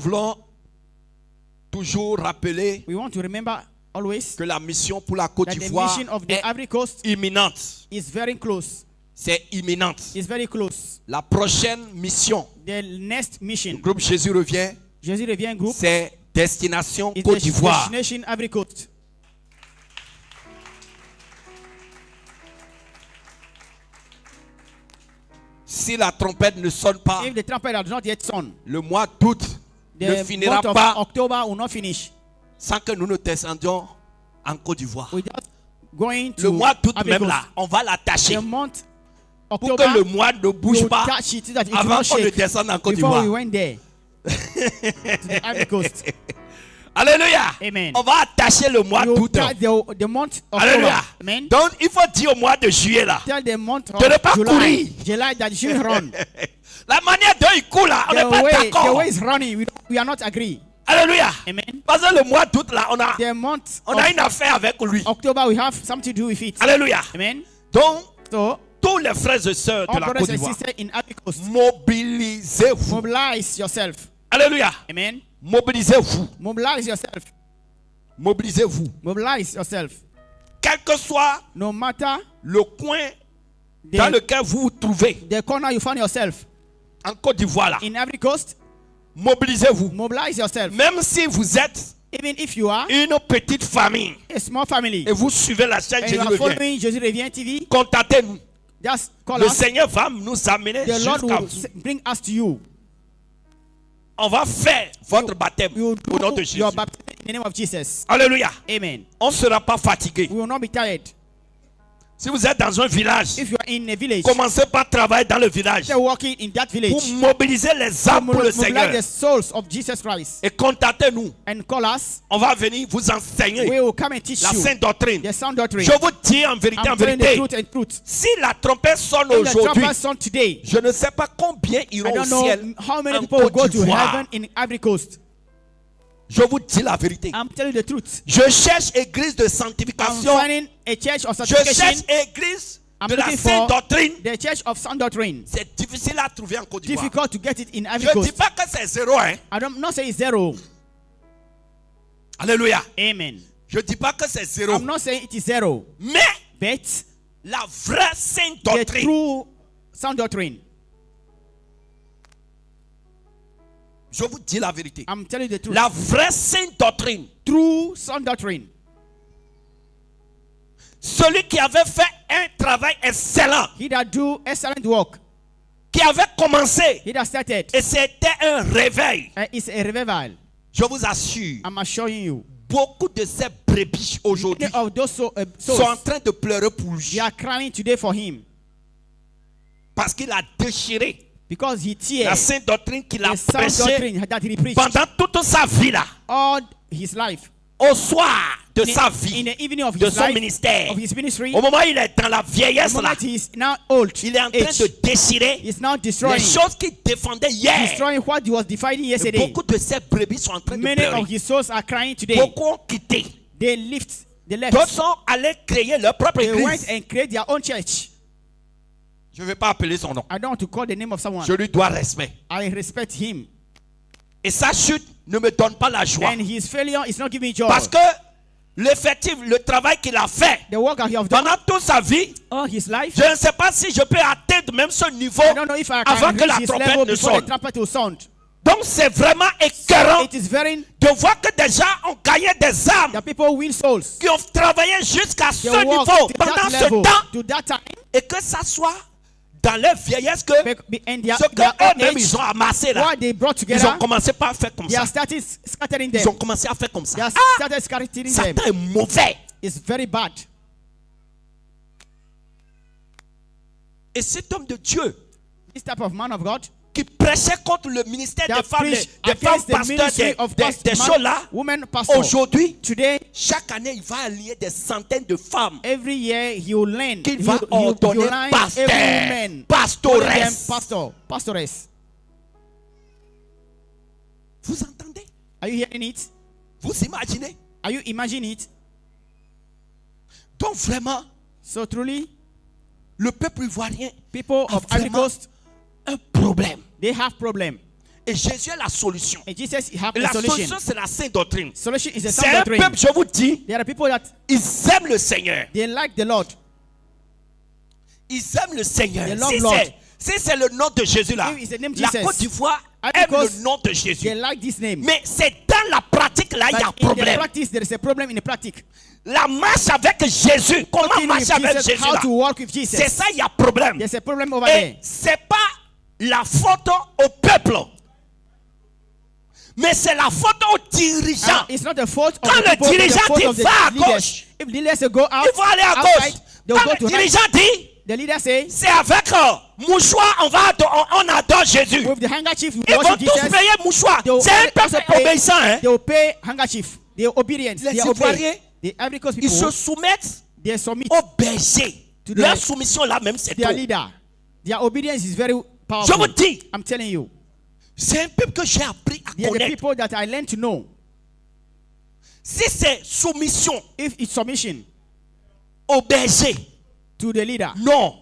voulons toujours rappeler we want to remember always que la mission pour la Côte that the d'Ivoire mission of the est Ivory Coast imminente. is very close. C'est imminente. It's very close. La prochaine mission The next du mission, groupe Jésus revient, Jésus revient group, c'est Destination is Côte the d'Ivoire. destination Ivory Coast. Si la trompette ne sonne pas, If the trumpet has not yet sounded, le mois d'août ne the finira month of pas October will not finish sans que nous ne descendions en Côte d'Ivoire. without going Le to mois d'août Ivory même Coast. là, on va l'attacher The month pour que October, le mois ne bouge you pas touch it so that it will avant not qu'on ne shake descende en Côte before we d'Ivoire. went there to the Ivory Coast. Alléluia. Amen. On va attacher le mois You d'août. touch the month of October. Alléluia. Amen. Donc il faut dire au mois de juillet là. Tell the month of De ne pas courir. July that you shouldn't run. La manière dont il court là, on n'est pas The d'accord. way is running, we are not agree. Alléluia. Amen. Parce que le mois d'août là, on The month a of une affaire avec lui. October, we have something to do with it. Alléluia. Amen. Donc So, tous les frères et sœurs de all la brothers Côte and d'Ivoire, sisters in Ivory Coast, mobilisez-vous. mobilize yourself. Alléluia. Amen. Mobilisez-vous. Mobilize yourself. Mobilisez-vous. Mobilize yourself. Quel que soit No matter le coin dans the, lequel vous vous trouvez the corner you find yourself en Côte d'Ivoire là, in Ivory Coast, mobilisez-vous. mobilize yourself. Même si vous êtes Even if you are une petite famille a small family et vous suivez la chaîne and you Jésus are revient, following Jesus Revient TV, contactez-nous. just call Le us. Seigneur va nous amener The Lord jusqu'à will vous. bring us to you. On va faire votre baptême We will au nom de do Jésus. your baptism in the name of Jesus. Alléluia. Amen. On ne sera pas fatigué. We will not be tired. Si vous êtes dans un village, If you are in a village, commencez par travailler dans le village start working in that pour village. mobiliser les âmes pour le Mobilize Seigneur. the souls of Jesus Christ. Et contactez-nous. And call us. On va venir vous enseigner We will come and teach la you sainte doctrine. the sound doctrine. Je vous dis en vérité, en I'm telling the vérité, truth and truth. si la trompette sonne If the aujourd'hui, trumpet sound today, je ne sais pas combien I iront au don't know ciel how many en people will Côte go to d'Ivoire. heaven in Ivory Coast. Je vous dis la vérité. I'm telling you the truth. Je cherche église de I'm sanctification. finding a church of Je cherche sanctification. église I'm de la looking sainte for doctrine. the church of sound doctrine. C'est difficile à trouver en Côte d'Ivoire. Difficult to get it in Ivory Je ne dis Coast. pas que c'est zéro. Hein. I don't not say it's zero. Alléluia. Amen. Je ne dis pas que c'est zéro. I'm not saying it is zero. Mais But la vraie sainte the doctrine, true sound doctrine. je vous dis la vérité. I'm telling you the truth. La vraie sainte doctrine, True sound doctrine. celui qui avait fait un travail excellent, He that do excellent work. qui avait commencé, He that started. et c'était un réveil. It's a revival. Je vous assure, I'm assuring you. beaucoup de ces brebis aujourd'hui Many of those sont en souls, train de pleurer pour lui. they are crying today for him. Parce qu'il a déchiré Because he la tears sainte doctrine qu'il a the sound prêchée doctrine that he preached pendant toute sa vie là. all his life. Au soir de sa In vie, the evening of de his son life, ministère, of his ministry, au moment où il est dans la the vieillesse là, moment he is now old, il est en train age, de déchirer he's now les destroying, choses qu'il défendait hier. destroying what he was defining Et yesterday. beaucoup de ces brebis sont en train de Many of pleurer. his souls are crying today. Beaucoup ont quitté. They left, they D'autres left. sont allés créer leur propre They went église. and created their own church. Je ne vais pas appeler son nom. I don't want to call the name of someone. Je lui dois respect. I respect him. Et sa chute ne me donne pas la joie. And his failure is not giving me joy. Parce que l'effectif, le travail qu'il a fait The work that he has done pendant toute sa vie, all his life, je ne sais pas si je peux atteindre même ce niveau I don't know if I avant can que la reach his level trompette ne before the sonne. trumpet will sound. Donc c'est vraiment écœurant It is very de voir que des gens ont gagné des âmes the people win souls. qui ont travaillé jusqu'à ce They niveau work to pendant that ce level, temps to that time, et que ça soit dans leur vieillesse que and their, ce their own qu'eux-mêmes age, ils ont amassé là, what they brought ils together, ont commencé par faire comme they ça. have started scattering Ils ont them. commencé à faire comme They ça. have started scattering them. Satan est mauvais. It's very bad. Et cet homme de Dieu This type of man of God qui prêchait contre le ministère des that femmes, preach des femmes against the pasteurs, ministry of des choses là, women pastor. aujourd'hui, Today, chaque année, il va allier des centaines de femmes every year he will learn. qu'il He va will- he will ordonner line pasteur, every man, calling them pastoresse. pastoress. Vous entendez? Are you hearing it? Vous imaginez? Are you imagining it? Donc vraiment, So truly, le peuple ivoirien people a of Ivory vraiment Coast, un problème. they have problem. Et Jésus est la solution. And Jesus has Et a la solution. solution, c'est la sainte doctrine. Solution is a C'est sound un doctrine. peuple, je vous dis, There are people that ils aiment le Seigneur. they like the Lord. Ils aiment le Seigneur. They love Si Lord. c'est le nom de Jésus là, If it's the name la Jesus, Côte d'Ivoire and aime because le nom de Jésus. They like this name. Mais c'est dans la pratique là, il y a But in the problème. practice, there is a problem in the practice. La marche avec Jésus, comment Walking with marcher avec Jesus, Jésus how là? to walk with Jesus. C'est ça, il y a problème. There's a problem over Et there. c'est pas la faute au peuple, mais c'est la faute aux dirigeants. It's not the fault of Quand the le people, it's the dirigeant fault dit of the va à leaders. gauche, If leaders go out, ils vont aller à outside, gauche. they'll Quand go le to right. dirigeant dit, The leader says, c'est avec mouchoir, on adore Jésus. with the handkerchief, we Ils vont worship tous Jesus. payer mouchoir. They will C'est un also peuple pay- obéissant. Hein? They will pay handkerchief. They are obedient. Les They are Ivoiriens, obey. The Ivory Coast Ils se people, soumettent they submit au berger. To the- Leur soumission là même, c'est their tout. leader. Their obedience is very Je powerful. vous dis, I'm telling you. c'est un peuple que j'ai appris à They are the connaître. people that I learned to know. Si c'est soumission If it's submission au berger, to the leader. non.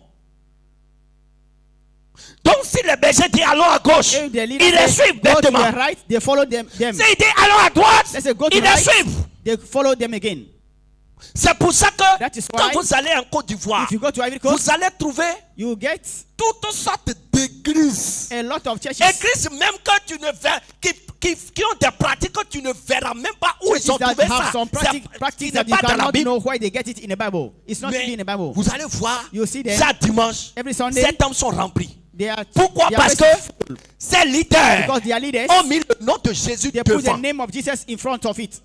Donc si le berger dit allons à gauche, If the leader ils les says, suivent go to bêtement. the right, they follow them. S'il dit allons à droite, Let's say go to ils the les right, suivent. they follow them again. C'est pour ça que That is quand why vous allez en Côte d'Ivoire, If you go to Ivory Coast, vous allez trouver you get toutes sortes d'églises. a lot of churches. Églises même que tu ne verras, qui ont des pratiques que tu ne verras même pas où ils ont that trouvé have ça. some practice Ce that n'est you pas dans la cannot Bible. know why they get it in the Bible. It's not Mais in the Bible. vous allez voir, You see them chaque dimanche, every Sunday. ces hommes sont remplis. They are, Pourquoi? they are Parce que very full ces leaders because their leaders, ont mis le nom de Jésus they put the devant. name of Jesus in front of it.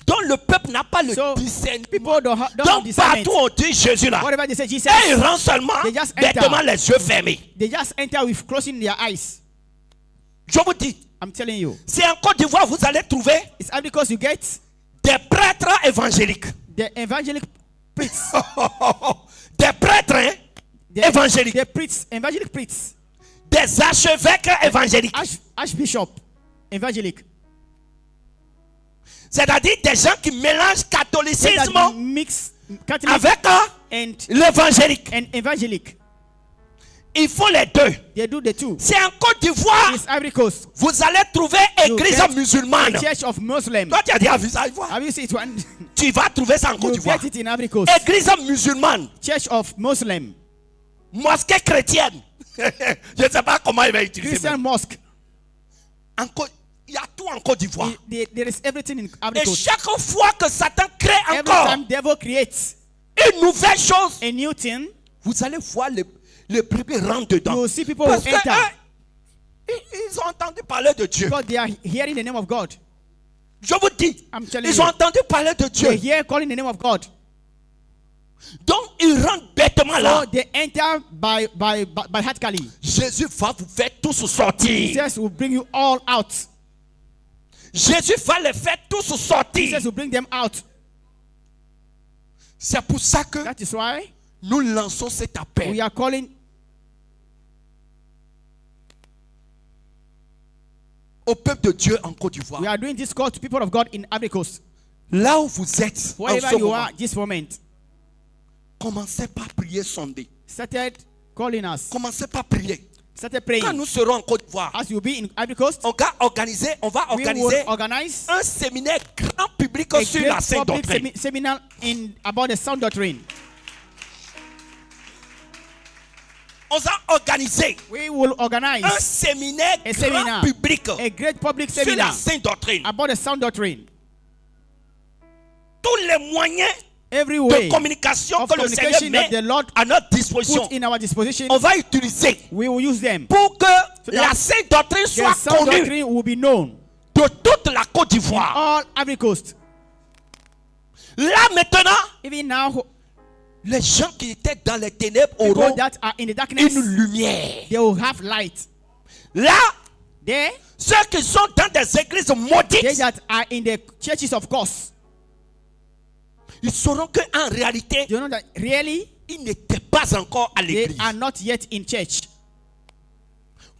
Donc le peuple n'a pas le So, discernement. people don't have Donc discernment. partout on dit Jésus là. Whatever they say Jesus, Et ils rentrent seulement They just enter. bêtement les yeux fermés. they just enter with closing their eyes. Je vous dis, I'm telling you. si en Côte d'Ivoire vous allez trouver It's only because you get des prêtres évangéliques. the evangelic priests. Des prêtres hein, évangéliques. The priests, evangelic priests. Des archevêques évangéliques. Archbishop, evangelic. C'est-à-dire des gens qui mélangent So that catholicisme mix Catholic avec and l'évangélique. evangelic. Il faut les deux. They do the two. Si en Côte d'Ivoire, It's Ivory Coast. vous allez trouver You église get musulmane. a church of Muslims. Toi, tu as déjà vu ça, Ivoire? Have you seen it one? Tu vas trouver ça en Côte You d'Ivoire. get it in Ivory Coast. Église musulmane, Church of Muslim. mosquée chrétienne. Je ne sais pas comment il va utiliser. Christian mosque. Il y a tout en Côte d'Ivoire. There is everything in Ivory Et Coast. chaque fois que Satan crée Every encore time devil creates une nouvelle chose, a new thing, vous allez voir les brebis rentrent dedans. you will see people Parce who que enter ils ont entendu parler de Dieu. because they are hearing the name of God. Je vous dis, I'm telling ils you. ont entendu parler de Dieu. They hear calling the name of God. Donc ils rentrent bêtement là. So they enter by hardly. Jésus va vous faire tous sortir. Jesus will bring you all out. Jésus va les faire tous sortir. Jesus will bring them out. C'est pour ça que That is why nous lançons cet appel. we are calling Au peuple de Dieu en Côte d'Ivoire. we are doing this call to people of God in Ivory Coast. Là où vous êtes en Wherever ce you moment, are this moment, commencez par prier Sunday. started calling us. Commencez par prier. Started Quand praying. nous serons en Côte d'Ivoire, As you be in Ivory Coast, on va organiser we will organize un séminaire grand public a sur la great Sainte public Doctrine. seminar about the sound doctrine. On va organiser We will organize un séminaire a grand seminar, public a great public sur la seminar Sainte Doctrine. about the sound doctrine. Tous les moyens Every de way communication of que le Seigneur communication met that the Lord à notre disposition, put in our disposition, on va utiliser we will use them. pour que So la that Sainte Doctrine The soit sound connue doctrine will be known de toute la Côte d'Ivoire. all Ivory Coast. Là maintenant, Even now, les gens qui étaient dans les ténèbres people auront that are in the darkness, une lumière. they will have light. Là, They ceux qui sont dans des églises maudites, that are in the churches of course, ils sauront qu'en réalité, you know that really ils n'étaient pas encore à they l'église. are not yet in church.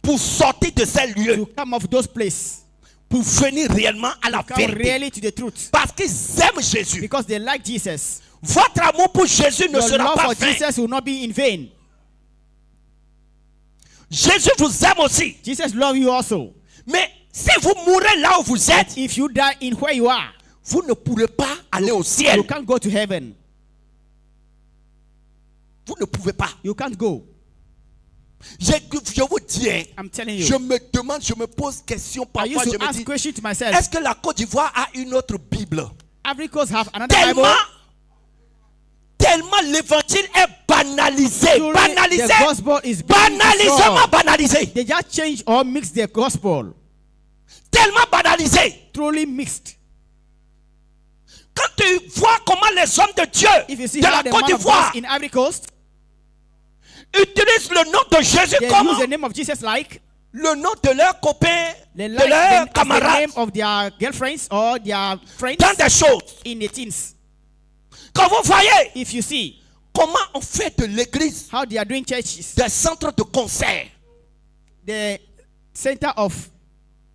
Pour sortir de ces lieux, To come of those places, pour venir réellement à la come vérité. really to the truth, Parce qu'ils aiment Jésus. because they like Jesus. Votre amour pour Jésus ne Your sera love pas for vain. Jesus will not be in vain. Jésus vous aime aussi. Jesus loves you also. Mais si vous mourrez là où vous êtes, If you die in where you are, vous ne pourrez pas aller au you ciel. can't go to heaven. Vous ne pouvez pas. You can't go. Je vous dis, hein, I'm telling je you. me demande, je me pose question I parfois, used je to me ask dis, question to myself. est-ce que la Côte d'Ivoire a une autre Bible? Ivory Coast have another Bible. Tellement l'évangile est banalisé. Truly, Banalisé. the gospel is being Banalisément destroyed. banalisé. They just change or mix the gospel. Tellement banalisé. Truly mixed. Quand tu vois comment les hommes de Dieu If you see de how la the Côte man of d'Ivoire God in Ivory Coast, utilisent le nom de Jésus they comme use the name of Jesus like le nom de leurs copains, they de like leurs the camarades, name of their girlfriends or their friends dans des choses. in the teens. Quand vous voyez If you see comment on fait de l'église how they are doing churches, des centres de concert, the center of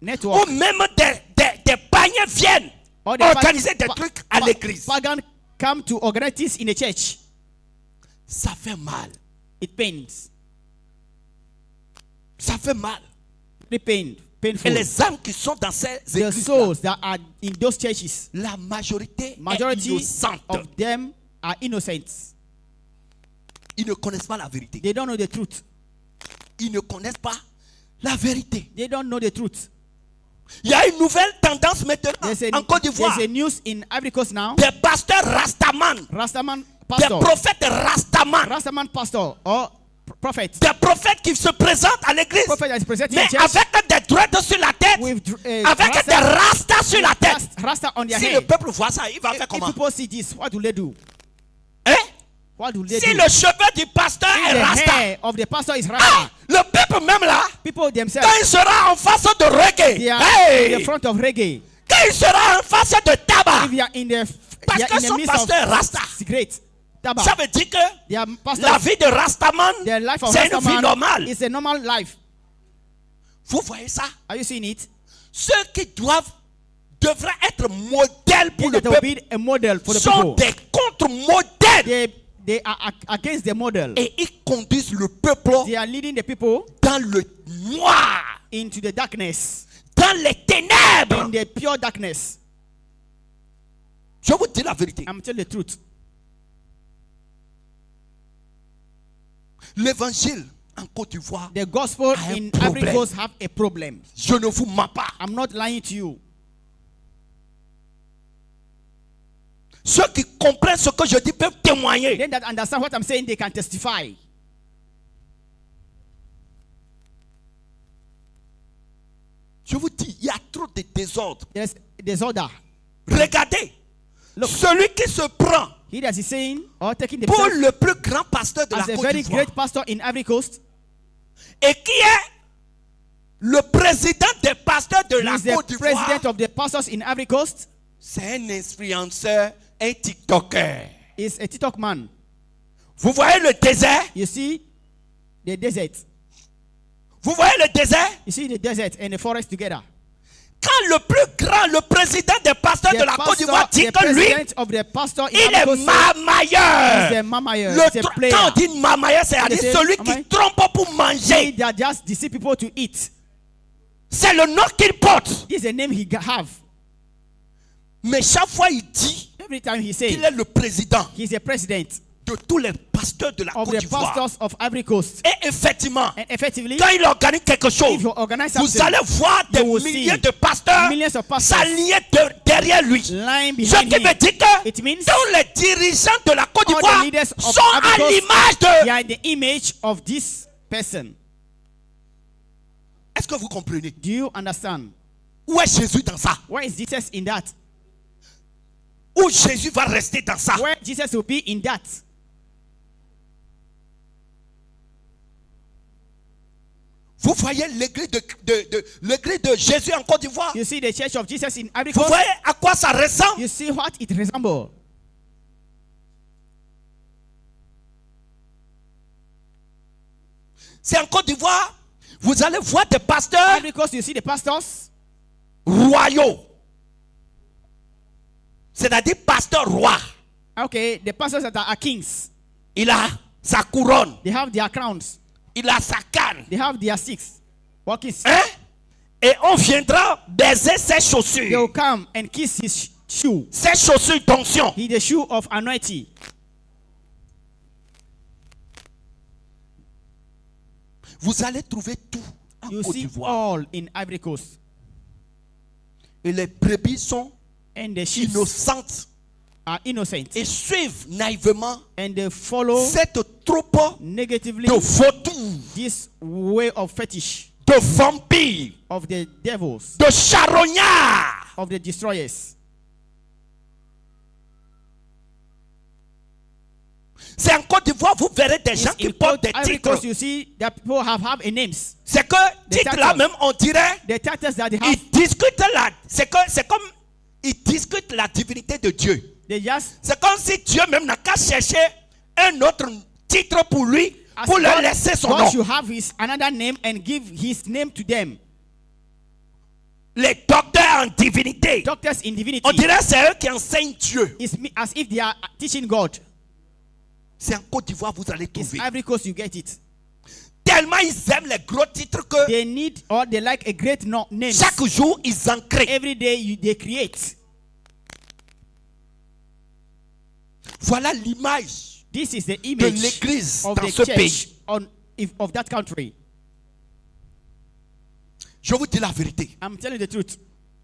ou network, même des païens viennent or the organiser des trucs à l'église. pagan come to organize this in a church. Ça fait mal. It pains. Ça fait mal. It Et painful. les âmes qui sont dans ces The églises, souls that are in those churches, la majorité est majority innocente. of them are innocents. Ils ne connaissent pas la vérité. They don't know the truth. Ils ne connaissent pas la vérité. They don't know the truth. Il y a une nouvelle tendance maintenant en Côte d'Ivoire. There's a news in Ivory Coast now. Des pasteurs Rastaman, Rastaman des pastor, prophètes Rastaman, Rastaman pastor or prophet, des prophètes qui se présentent à l'église, prophet that is presenting mais in church avec des dreads sur la tête, with avec des rastas sur la tête. Rasta on their Si le head. peuple voit ça, il va faire If comment? people see this, what do they do? Hein? What do they Si do? le cheveu du pasteur If est the rasta, hair of the pastor is ah, Rasta, le peuple même là, people themselves, quand il sera en face de reggae, they are in hey, the front of reggae. quand il sera en face de tabac, If they are in the, parce they are que in the son midst of pasteur est Rasta, cigarette, ça tobacco, veut dire que their la pastor, vie de Rastaman, their life of c'est une vie Rastaman normale. is a normal life. Vous voyez ça? Are you seeing it? Ceux qui devraient être modèles pour They le that will peuple be a model for the sont people. des contre-modèles. They are against the model. Et ils conduisent le peuple They are leading the people dans le noir, into the darkness, dans les ténèbres. in the pure darkness. Je vous dis la vérité. I'm telling the truth. L'évangile en Côte d'Ivoire, The gospel I have in problem. Ivory Coast have a problem. je ne vous mens pas. I'm not lying to you. Ceux qui comprennent ce que je dis peuvent témoigner. Then that understand what I'm saying, they can testify. Je vous dis, il y a trop de désordre. There's disorder. Regardez, Look. celui qui se prend He that is saying or taking the pour le plus grand pasteur de la as a Côte very d'Ivoire great pastor in Ivory Coast, et qui est le président des pasteurs de he la is the Côte d'Ivoire, president of the pastors in Ivory Coast, c'est un influenceur, un TikToker. is a TikTok man. Vous voyez le désert? You see the desert. Vous voyez le désert? You see the desert and the forest together. Quand le plus grand, le président des pasteurs de la Côte d'Ivoire dit the que lui, president of the pastor in il Ivory est Coast is mamailleur. a mamailleur, Le is a player. Quand on dit mamailleur, c'est-à-dire They say, celui qui Mamaille. trompe pour He manger. that just deceive people to eat. C'est le nom qu'il porte. This is the name he have. Mais chaque fois, il dit Every time he qu'il say est le président he's a president de tous les pasteurs de la of Côte the d'Ivoire. pastors of Ivory Coast. Et effectivement, And effectively, quand il organise quelque chose, if you organize vous something, allez voir des you will milliers see de pasteurs millions of pastors s'allier derrière lui. lying Ce behind qui him. veut dire que It means tous les dirigeants de la Côte all d'Ivoire the leaders of sont Ivory à Coast, l'image they de... are the image of this person. Est-ce que vous comprenez? Do you understand? Où est Jésus dans ça? Where is Jesus in that? Où Jésus va rester dans ça? Where Jesus will be in that? Vous voyez l'église l'église de Jésus en Côte d'Ivoire? You see the church of Jesus in Ivory Vous Coast? voyez à quoi ça ressemble? You see what it resembles? C'est en Côte d'Ivoire. Vous allez voir des pasteurs Ivory Coast, you see the pastors, royaux. C'est-à-dire pasteur roi. okay, the pastors that are kings, Il a sa couronne. they have their crowns, Il a sa canne. they have their sticks, walking sticks. Hein? Et on viendra baiser ses They chaussures. will come and kiss his shoe. Ses chaussures d'onction. He the shoe of anointing. Vous allez trouver tout en You Côte see d'Ivoire. all in Ivory Coast. Et les brebis sont And the sheep innocentes are innocent. et suivent naïvement And they follow cette troupe negatively de vautours, this way of fetish de vampires, of the devils, de charognards. of the destroyers. C'est en Côte d'Ivoire, vous verrez des gens qui In portent des Ivory titres. Coast, you see that people have a names. C'est que titre là titles. même, on dirait, The titles that they have, ils discutent là. C'est comme ils discutent la divinité de Dieu. they just C'est comme si Dieu même n'a qu'à chercher un autre titre pour lui, as pour leur God, laisser son God nom. should have his another name and give his name to them. Les docteurs en divinité. Doctors in divinity. On dirait que c'est eux qui enseignent Dieu. It's as if they are teaching God. C'est en Côte d'Ivoire vous allez It's trouver. Ivory Coast, you get it. Tellement ils aiment les gros titres que They need or they like a great name. chaque jour ils en créent. Every day they create. Voilà l'image This is the de image l'église of dans the ce pays. church of that country. Je vous dis la vérité. I'm telling the truth.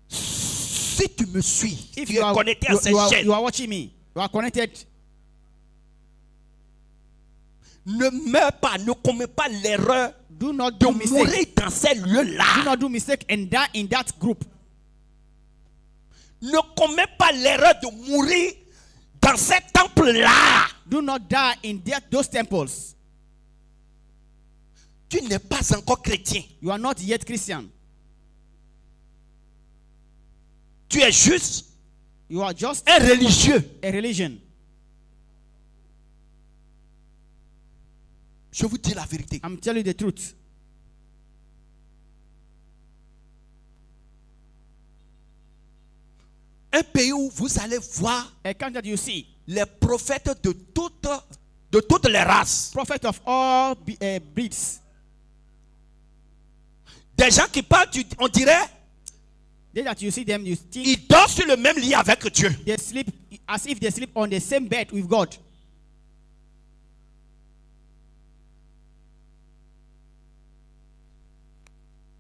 Si tu me suis, If tu you es are, connecté à cette chaîne, you are watching me, you are connected. ne meurs pas, ne commets pas l'erreur Do not de do mistake. mourir dans ces Do lieux-là. not do mistake and die in that group. Ne commets pas l'erreur de mourir dans ces temples-là. Do not die in those temples. Tu n'es pas encore chrétien. You are not yet Christian. Tu es juste You are just un religieux. a religion. Je vous dis la vérité. I'm telling you the truth. Un pays où vous allez voir A country that you see, les prophètes de toutes les races. prophet of all breeds. Des gens qui parlent, on dirait, They that you see them, you think ils dorment sur le même lit avec Dieu. they sleep as if they sleep on the same bed with God.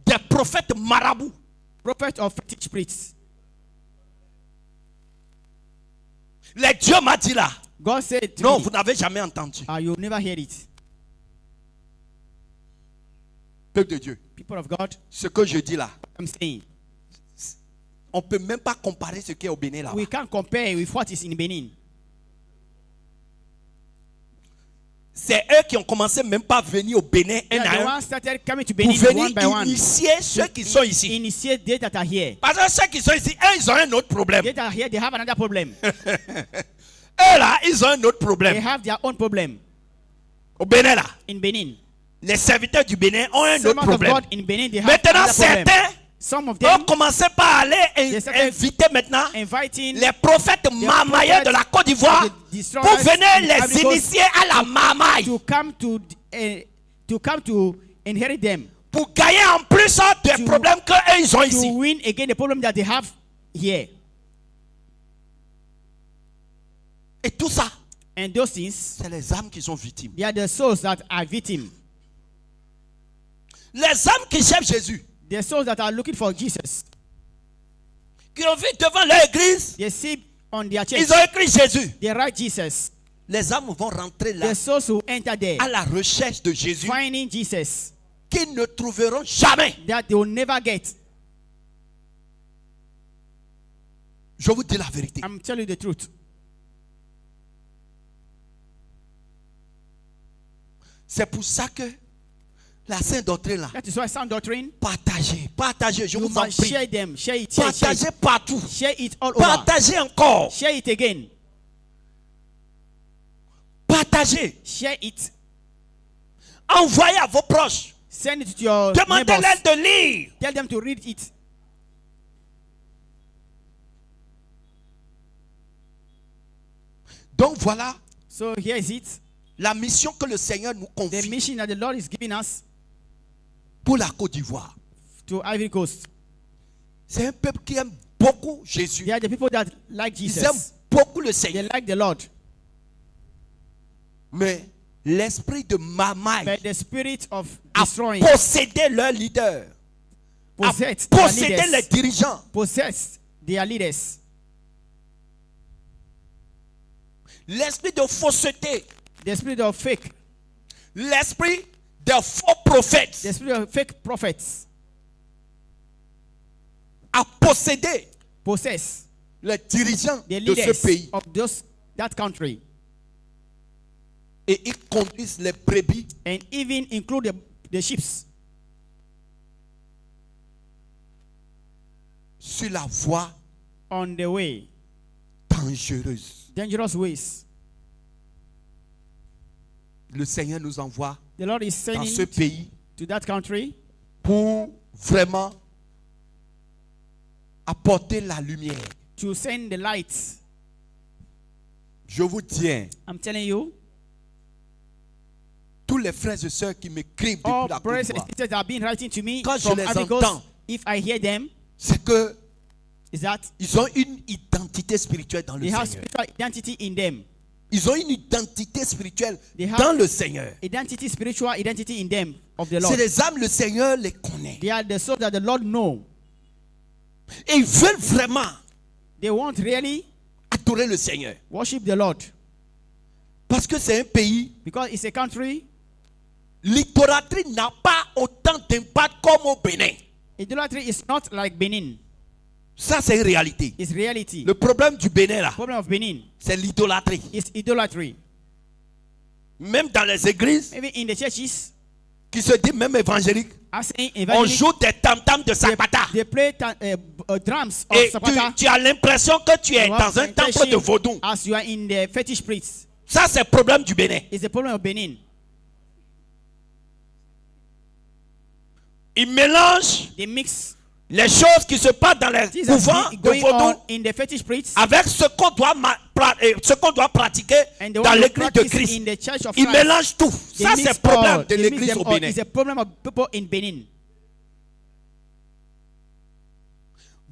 Des prophètes marabouts. Prophet of fetish priests. Les dieux m'a dit là. God said to Non, me, vous n'avez jamais entendu. you'll never hear it. Peuple de Dieu. People of God, Ce que je dis là, I'm saying, on ne peut même pas comparer ce qui est au Bénin là. we can't compare with what is in Benin. C'est eux qui ont commencé même pas à venir au Bénin un They are the à un ones started coming to pour Benin venir one by one. initier ceux qui sont ici. Initiate they that are here. Parce que ceux qui sont ici, eux, ils ont un autre problème. They that are here, they have another problem. Eux là, ils ont un autre They problème. have their own problem Au Bénin là, in Benin. les serviteurs du Bénin ont un autre Servants of problème. God in Benin, they have Maintenant, another problem. certains Some of ont them commencé par aller started inviter maintenant inviting les prophètes mamailleurs de la Côte d'Ivoire the destroyers pour venir in les Ivory Coast initier à la mamaille. to come to inherit them, Pour gagner en plus des problèmes qu'eux ils ont to ici. win again the problem that they have here. Et tout ça, And those things, c'est les âmes qui sont victimes. they are the souls that are victims. Les âmes qui cherchent Jésus, The souls that are looking for Jesus. qui ont vu devant leur église, They see on their church, ils ont écrit Jésus. they write Jesus. Les âmes vont rentrer là The souls who enter there, à la recherche de Jésus, finding Jesus, qu'ils ne trouveront jamais. that they will never get. Je vous dis la vérité. I'm telling you the truth. C'est pour ça que la sainte doctrine là, That is why sound doctrine, partagez, je you vous en must prie. share them, share it, share Partagez partout. it all over. Partagez encore. Share it again. Partagez. Share it. Envoyez à vos proches. Send it to your Demandez-leur neighbors. de lire. Tell them to read it. Donc voilà So here is it. la mission que le Seigneur nous The confie mission that the Lord is giving us pour la Côte d'Ivoire. to Ivory Coast. C'est un peuple qui aime beaucoup Jésus. They are the people that like Ils aiment Jesus. beaucoup le They Seigneur. like the Lord. Mais l'esprit de Mamaï But the spirit of a destroying possédé leur leader, a possessed their possédé les leaders. dirigeants. Possessed their leaders. L'esprit de fausseté, The spirit of fake. l'esprit des faux prophètes The spirit of fake prophets. a possédé Possess les dirigeants the de ce leaders pays. of that country. Et ils conduisent les brebis And even include the sheep sur la voie on the way. dangereuse. Dangerous ways. Le Seigneur nous envoie The Lord is dans ce sending pays to that country pour vraiment apporter la lumière. to send the light. Je vous dis, I'm telling you, tous les frères et sœurs qui m'écrivent depuis all la Côte brothers and d'Ivoire, sisters that have been writing to me quand je from les Ivory Coast, entends, if I hear them, c'est que is that ils ont une identité spirituelle dans le they have Seigneur. spiritual identity in them. Ils ont une identité spirituelle They have dans le Seigneur. Identity, spiritual identity in them of the C'est Lord. des âmes, le Seigneur les connaît. They are the souls that the Lord know. Et ils veulent vraiment They want really adorer le Seigneur. worship the Lord Parce que c'est un pays, because it's a country. l'idolâtrie n'a pas autant d'impact comme au Bénin. Idolatry is not like Benin. Ça, c'est une réalité. It's reality. Le problème du Bénin, là, Problem of Benin c'est l'idolâtrie. is idolatry. Même dans les églises Maybe in the churches, qui se disent même évangéliques, as in on evangelists, joue des tam-tams de Zapata. they play drums of Et Zapata. tu as l'impression que tu es You dans have un temple de impression vaudou. as you are in the fetish priests. Ça, c'est le problème du Bénin. It's the problem of Benin. Ils mélangent They mix les choses qui se passent dans les things couvents that de going vaudou on in the fetish priests avec ce qu'on doit, ce qu'on doit pratiquer and the dans one you l'église de practice Christ. in the church of Ils Christ. mélangent tout. They Ça, mix c'est le problème all. de They mix l'église them au all. Bénin. It's a problem of people in Benin.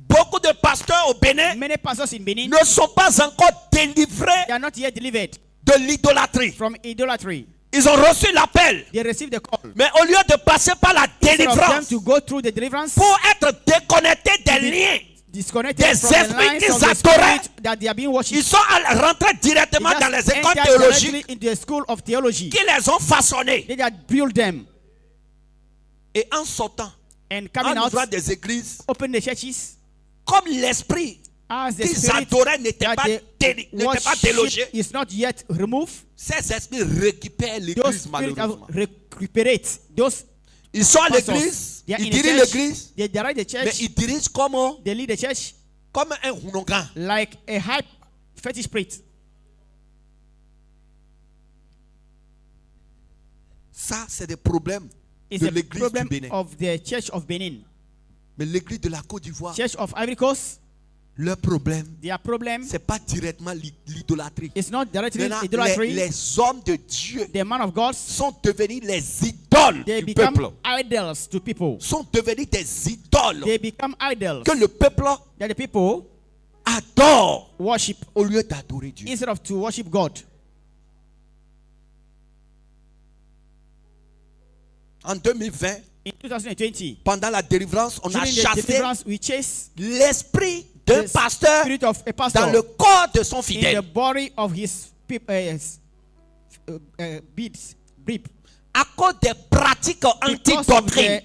Beaucoup de pasteurs au Bénin Many pastors in Benin, ne sont pas encore délivrés they are not yet delivered de l'idolâtrie. from idolatry. Ils ont reçu l'appel. They receive the call. Mais au lieu de passer par la Instead of them délivrance to go through the deliverance, pour être déconnectés des liens, disconnected des from the esprits lines qu'ils of the adoraient, spirit that they are being worshipped, ils sont rentrés directement they dans just les écoles enter théologiques directly into the school of theology. qui les ont façonnés. They that build them Et en sortant, and en coming out, ouvrant des églises, open the churches comme l'esprit as the qu'ils spirit adoraient n'était that pas, they n'était pas délogé, worship is not yet removed. ces esprits récupèrent Those l'église spirits malheureusement. recuperate those Ils sont à pastors. l'église, They are ils in the dirigent church, l'église, they direct the mais church, ils dirigent they lead the church comme un rounogan. like a high fetish spirit. Ça, c'est des problèmes It's de a l'église du problem Bénin. of the church of Benin. Mais l'église de la Côte d'Ivoire, Church of Ivory Coast, leur problème, their problem c'est pas directement l'idolâtrie. is not directly Maintenant, idolatry. les hommes de Dieu The man of God, sont devenus les idoles they du become peuple. idols to people. Sont devenus des idoles They become idols que le peuple that the people adore worship au lieu d'adorer Dieu. instead of to worship God. En 2020, In 2020, pendant la délivrance, on a during the chassé deliverance, we chase l'esprit d'un the pasteur spirit of a dans pastor le corps de son in the fidèle. body of his beads, beep, À cause des pratiques because of anti-doctrine the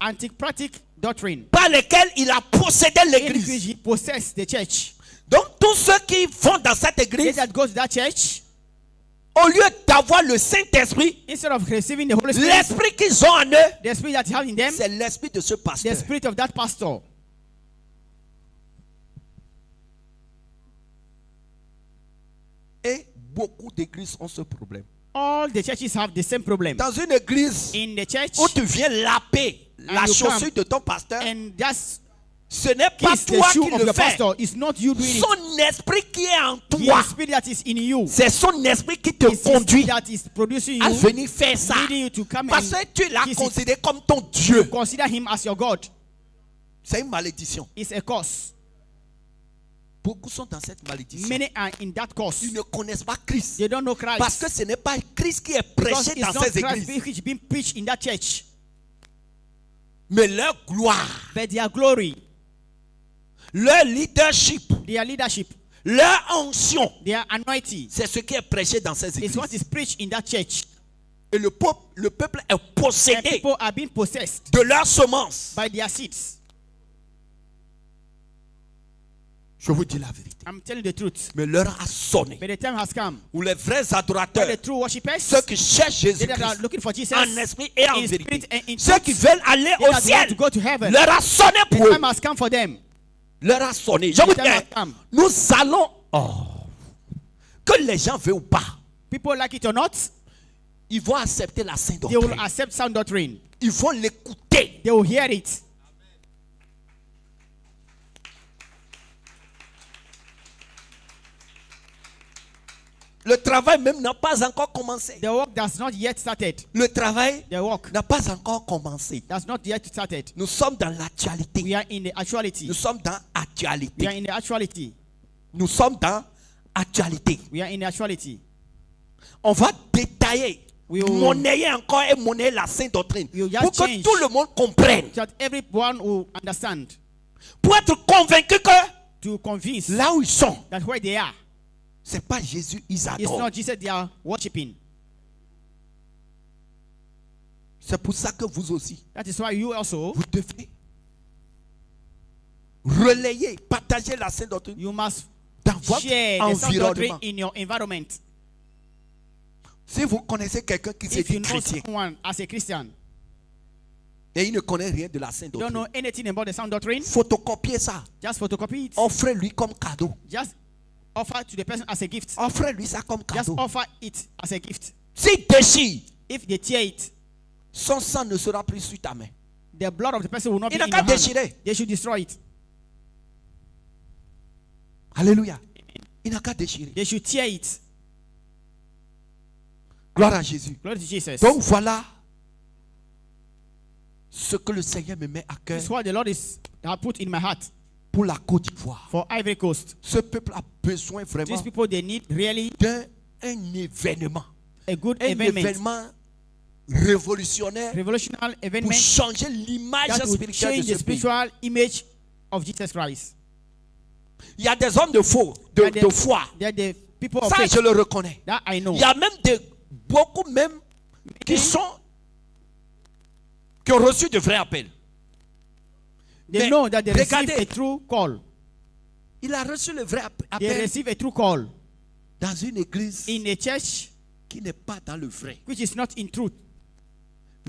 anti-practic doctrine par lesquelles il a possédé in which l'église. he possessed the church. Donc tous ceux qui vont dans cette They église, that go to that church, au lieu d'avoir le Saint-Esprit, instead of receiving the Holy Spirit, l'esprit qu'ils ont en eux, the spirit that you have in them, c'est l'esprit de ce the pasteur. spirit of that pastor. Et beaucoup d'églises ont ce problème. All the churches have the same problem. Dans une église In the church, où tu viens laper la And you chaussure come de ton pasteur, and that's ce n'est pas kiss the toi shoe qui of le the fais. pastor. It's not you doing it. Son esprit qui est en The toi, spirit that is in you. c'est son esprit qui te It's his conduit spirit that is producing à you, venir faire ça. leading you to come Parce and que tu l'as kiss it. considéré comme ton Dieu. Consider him as your God. C'est une malédiction. It's a curse. Beaucoup sont dans cette malédiction. Many are in that curse. Ils ne connaissent pas Christ. They don't know Christ. Parce que ce n'est pas Christ qui est Because prêché it's dans not ces Christ églises. which is being preached in that church. Mais leur gloire, But their glory, leur leadership, their leadership, leur onction, their anointing c'est ce qui est prêché dans ces is what églises. is preached in that church. Et le peuple est And possédé people are being possessed de leur semence. by their seeds. Je vous dis la vérité. I'm telling the truth. Mais l'heure a sonné. But the time has come Où les vrais where adorateurs, the true worshippers, ceux qui cherchent they that are Jésus-Christ looking for Jesus, en esprit et en in spirit vérité, and in ceux qui truth, veulent aller they au that want ciel, to go to heaven, l'heure a sonné the pour eux. time has come for them. L'heure a sonné. Je vous The time has dis, come. nous allons, que les gens veulent ou pas, People like it or not, ils vont accepter la sainte they will doctrine. accept sound doctrine. Ils vont l'écouter. They will hear it. Le travail même n'a pas encore commencé. The work does not yet started. Le travail The work n'a pas encore commencé. does not yet started. Nous sommes dans l'actualité. We are in the actuality. Nous sommes dans We are l'actualité. in the actuality. Nous sommes dans l'actualité. We are in the actuality. On va détailler, We will- monnayer encore et monnayer la sainte doctrine. We will just Pour que change. tout le monde comprenne. So that everyone will understand. Pour être convaincu que To convince là où ils sont, that where they are, c'est pas Jésus, ils it's adorent. not Jesus they are worshipping. C'est pour ça que vous aussi, That is why you also, vous devez relayer, partager la sainte doctrine you must dans votre share the sound doctrine environnement. in your environment. Si vous connaissez quelqu'un qui se If you dit know chrétien someone as a Christian, et il ne connaît rien de la sainte don't know doctrine, anything about the sound doctrine, photocopiez ça. just photocopy it. Offrez-lui comme cadeau. Just offer to the person as a gift. Offrez-lui ça comme Just cadeau. offer it as a gift. S'il déchire, If they tear it, son sang ne sera plus sur ta main. the blood of the person will not Il be n'a in qu'à your hand. déchirer. They should destroy it. Alléluia. Il n'a qu'à déchirer. They should tear it. Gloire à Jésus. Glory to Jesus. Donc voilà ce que le Seigneur me met à cœur This is what the Lord has put in my heart pour la Côte d'Ivoire. for Ivory Coast. Ce peuple a besoin vraiment These people, they need really d'un événement. a good Un event, événement révolutionnaire revolutionary pour event changer l'image that will spirituelle de change the ce pays. spiritual image of Jesus Christ. Il y a des hommes de faux, de foi. They are the people of Ça, faith je le reconnais. that I know. Il y a même beaucoup même qui ont reçu de vrais appels. They Mais know that they receive regardez. a true call. Il a reçu le vrai They appel receive a true call dans une église in a church qui n'est pas dans le vrai. which is not in truth.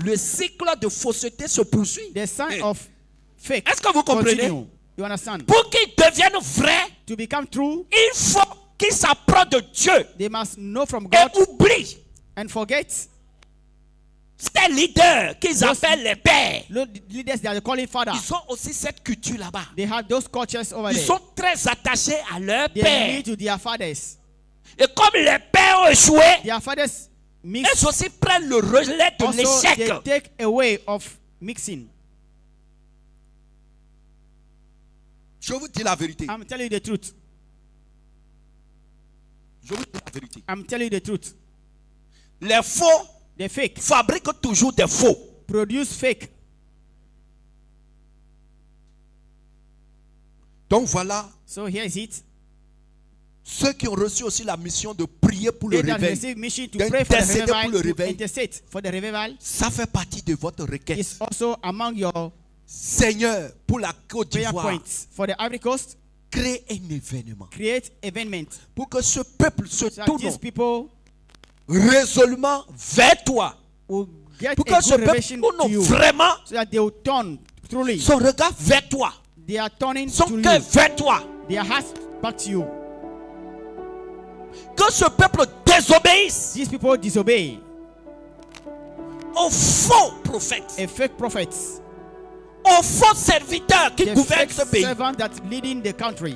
Le cycle de fausseté se poursuit. The sign of fake. Est-ce que vous comprenez? Continue. You understand? Pour qu'ils deviennent vrais, To become true, il faut qu'ils s'approchent de Dieu they must know from God et oublient and forget ces leaders qu'ils appellent les pères. the leaders they are calling father. Ils ont aussi cette culture là-bas. They have those cultures over Ils there. sont très attachés à leur They père. need to their fathers. Et comme les pères ont échoué, Their fathers mix. ils aussi prennent le relais de Also, l'échec. they take away of mixing. Je vous dis la vérité. I'm telling you the truth. Je vous dis la vérité. I'm telling you the truth. Les faux The fake fabriquent toujours des faux. produce fake. Donc voilà, So here is it. ceux qui ont reçu aussi la mission de prier pour le They that réveil, receive mission to pray for the d'intercéder pour revival, le to réveil, intercede for the revival, ça fait partie de votre requête. is also among your Seigneur, pour la Côte prayer d'Ivoire, points. For the Ivory Coast, crée un événement create event pour que ce peuple se so that tourne these people résolument vers toi. will get Pour a que ce good peuple revelation to tourne you, vraiment so that they will turn truly. son regard vers toi, They are turning son to cœur you. vers toi. Their hearts back to you. Que ce peuple désobéisse These people disobey aux faux prophètes, a fake prophet, aux faux serviteurs qui the gouvernent fake ce pays. servant that leading the country.